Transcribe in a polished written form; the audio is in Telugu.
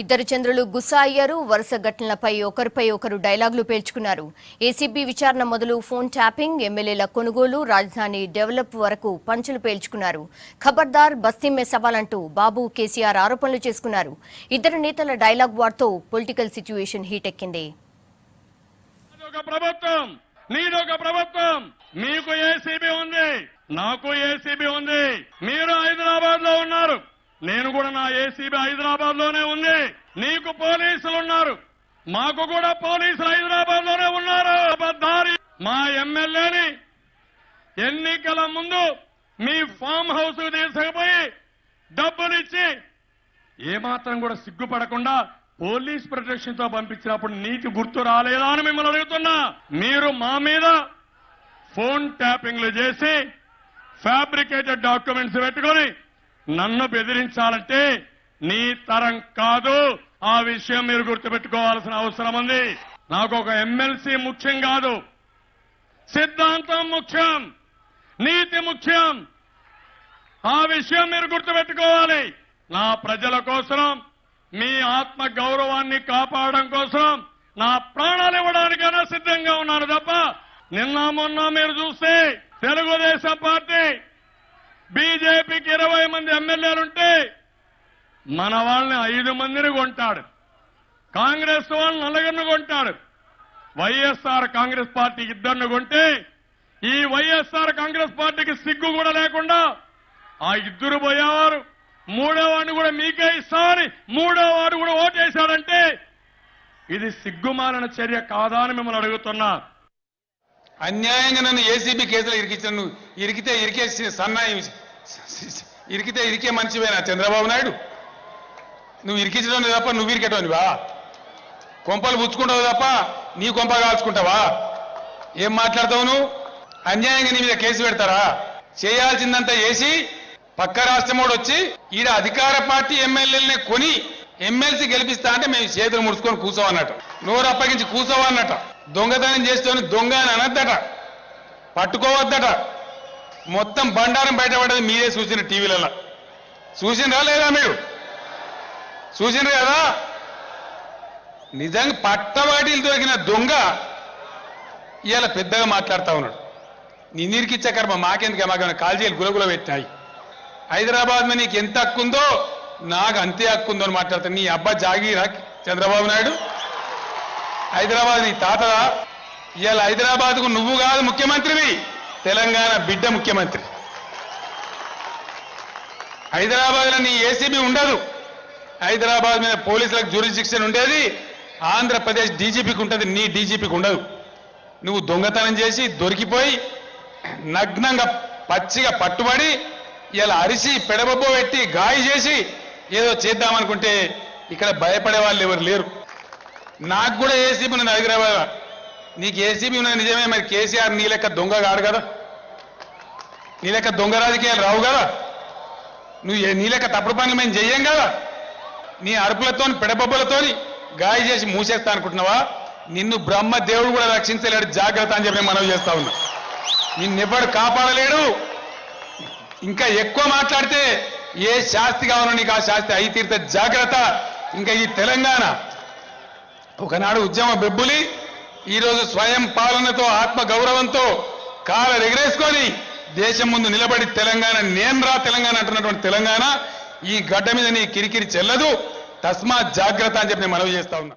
ఇద్దరు చంద్రులు గుస్సా అయ్యారు. వరుస ఘటనలపై ఒకరిపై ఒకరు డైలాగులు పేల్చుకున్నారు. ఏసీబీ విచారణ మొదలు ఫోన్ ట్యాపింగ్, ఎమ్మెల్యేల కొనుగోలు, రాజధాని డెవలప్ వరకు పంచులు పేల్చుకున్నారు. ఖబర్దార్ బస్తీ మే సవాల్ అంటూ బాబు కేసీఆర్ ఆరోపణలు చేసుకున్నారు. ఇద్దరు నేతల డైలాగ్ వార్తో పొలిటికల్ సిచ్యువేషన్ హీట్ ఎక్కింది. మీకు ఏసీబీ ఉంది, నాకు ఏసీబీ ఉంది. మీరు హైదరాబాద్ లో ఉన్నారు, నేను కూడా నా ఏసీబీ హైదరాబాద్ లోనే ఉంది. నీకు పోలీసులు ఉన్నారు, మాకు కూడా పోలీసులు హైదరాబాద్ లోనే ఉన్నారు. మా ఎమ్మెల్యేని ఎన్నికల ముందు మీ ఫామ్ హౌస్ తీసుకుపోయి డబ్బులిచ్చి ఏమాత్రం కూడా సిగ్గుపడకుండా పోలీస్ ప్రొటెక్షన్ తో పంపించినప్పుడు నీకు గుర్తు రాలేదా అని మిమ్మల్ని అడుగుతున్నా. మీరు మా మీద ఫోన్ ట్యాపింగ్లు చేసి ఫ్యాబ్రికేటెడ్ డాక్యుమెంట్స్ పెట్టుకొని నన్ను బెదిరించాలంటే నీ తరం కాదు. ఆ విషయం మీరు గుర్తుపెట్టుకోవాల్సిన అవసరం ఉంది. నాకు ఒక ఎమ్మెల్సీ ముఖ్యం కాదు, సిద్ధాంతం ముఖ్యం, నీతి ముఖ్యం. ఆ విషయం మీరు గుర్తుపెట్టుకోవాలి. నా ప్రజల కోసం, మీ ఆత్మ గౌరవాన్ని కాపాడడం కోసం నా ప్రాణాలు ఇవ్వడానికైనా సిద్ధంగా ఉన్నాను తప్ప నిన్న మొన్న మీరు చూస్తే తెలుగుదేశం పార్టీ బీజేపీకి 20 మంది ఎమ్మెల్యేలుంటే మన వాళ్ళని 5 మందిని కొంటాడు, కాంగ్రెస్ వాళ్ళని 4 కొంటాడు. వైఎస్ఆర్ కాంగ్రెస్ పార్టీకి 2 కొంటే ఈ వైఎస్ఆర్ కాంగ్రెస్ పార్టీకి సిగ్గు కూడా లేకుండా ఆ 2 పోయేవారు, 3వ వాడిని కూడా మీకే ఇస్తామని 3వ వాడు కూడా ఓటేశాడంటే ఇది సిగ్గుమాలిన చర్య కాదా అని మిమ్మల్ని అడుగుతున్నా. అన్యాయంగా నన్ను ఏసీబీ కేసులో ఇరికించిన నువ్వు ఇరికేసి సన్నాయి ఇరికితే ఇరికే మనిషివేనా చంద్రబాబు నాయుడు? నువ్వు ఇరికించడం తప్ప నువ్వు ఇరికేటోనివా? కొంపలు పుచ్చుకుంటావు తప్ప నీ కొంప కాల్చుకుంటావా? ఏం మాట్లాడతావు నువ్వు? అన్యాయంగా నీ మీద కేసు పెడతారా? చేయాల్సిందంతా చేసి పక్క రాష్ట్రం వాడు వచ్చి ఈడ అధికార పార్టీ ఎమ్మెల్యేలనే కొని ఎమ్మెల్సీ గెలిపిస్తా అంటే మేము చేతులు ముడుచుకొని కూర్చోవన్నట, నోరు అప్పగించి కూర్చోవన్నట. దొంగతనం చేస్తేనే దొంగ అని అనద్దట, పట్టుకోవద్దట. మొత్తం బండారం బయటపడ్డది మీరే చూసిన టీవీలలో. చూసినరా లేదా? మీరు చూసినారు కదా. నిజంగా పట్టవాటిలు దొరికిన దొంగ ఇవాళ పెద్దగా మాట్లాడుతా ఉన్నాడు. నిన్నిరికిచ్చే కర్మ మాకెందుకు? మాకేమైనా కాల్జీలు గులగుల పెట్టినాయి. హైదరాబాద్ మీద నీకు ఎంత హక్కు ఉందో నాకు అంతే హక్కు ఉందో అని మాట్లాడతాను. నీ అబ్బా జాగీరా చంద్రబాబు నాయుడు? హైదరాబాద్ నీ తాతదా? ఇవాళ హైదరాబాద్కు నువ్వు కాదు ముఖ్యమంత్రివి, తెలంగాణ బిడ్డ ముఖ్యమంత్రి. హైదరాబాద్లో నీ ఏసీబీ ఉండదు. హైదరాబాద్ మీద పోలీసులకు జ్యూరిస్డిక్షన్ ఉండేది ఆంధ్రప్రదేశ్ డీజీపీకి ఉంటుంది, నీ డీజీపీకి ఉండదు. నువ్వు దొంగతనం చేసి దొరికిపోయి నగ్నంగా పచ్చిగా పట్టుబడి ఇలా అరిసి పెడబొబ్బ పెట్టి గాయ చేసి ఏదో చేద్దామనుకుంటే ఇక్కడ భయపడే వాళ్ళు ఎవరు లేరు. నాకు కూడా ఏసీబీ ఉన్నది హైదరాబాద్. నీకు ఏసీబీ ఉన్నది నిజమే, మరి కేసీఆర్ నీ లెక్క దొంగ కాడు కదా, నీ లెక్క దొంగ రాజకీయాలు రావు కదా, నువ్వు నీ లెక్క తప్పుడు పనులు మేము చెయ్యం కదా. నీ అరుపులతో పెడబొబ్బలతోని గాయ చేసి మూసేస్తా అనుకుంటున్నావా? నిన్ను బ్రహ్మ దేవుడు కూడా రక్షించలేడు, జాగ్రత్త అని చెప్పి మనవి చేస్తా ఉన్నా. నిన్నెవ్వడు కాపాడలేడు. ఇంకా ఎక్కువ మాట్లాడితే ఏ శాస్తి కావాలో నీకు ఆ శాస్తి అయి తీర్త, జాగ్రత్త. ఇంకా ఈ తెలంగాణ ఒకనాడు ఉద్యమ బెబ్బులి, ఈరోజు స్వయం పాలనతో ఆత్మ గౌరవంతో కాలు ఎగరేసుకొని దేశం ముందు నిలబడి తెలంగాణ నేను రా తెలంగాణ అంటున్నటువంటి తెలంగాణ ఈ గడ్డ మీద నీ కిరికిరి చెల్లదు. తస్మాత్ జాగ్రత్త అని చెప్పి నేను మనవి చేస్తా ఉన్నా.